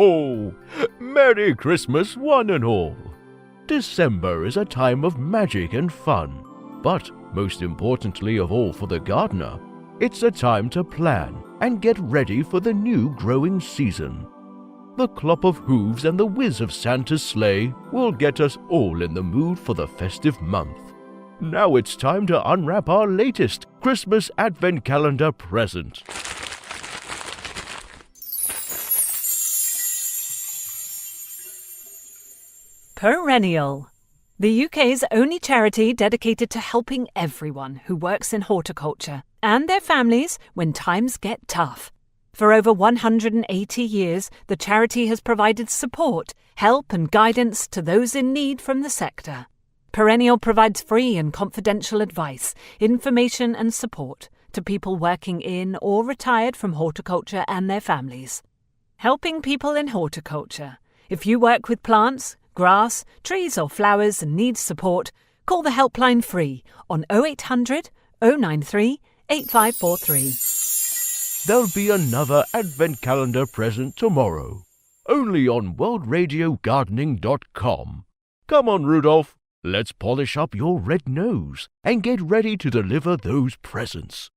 ho! Merry Christmas, one and all! December is a time of magic and fun, but most importantly of all for the gardener, it's a time to plan and get ready for the new growing season. The clop of hooves and the whiz of Santa's sleigh will get us all in the mood for the festive month. Now it's time to unwrap our latest Christmas Advent Calendar present. Perennial, the UK's only charity dedicated to helping everyone who works in horticulture and their families when times get tough. For over 180 years, the charity has provided support, help and guidance to those in need from the sector. Perennial provides free and confidential advice, information and support to people working in or retired from horticulture and their families. Helping people in horticulture. If you work with plants, grass, trees or flowers and need support, call the helpline free on 0800 093 8543. There'll be another Advent Calendar present tomorrow, only on worldradiogardening.com. Come on, Rudolph, let's polish up your red nose and get ready to deliver those presents.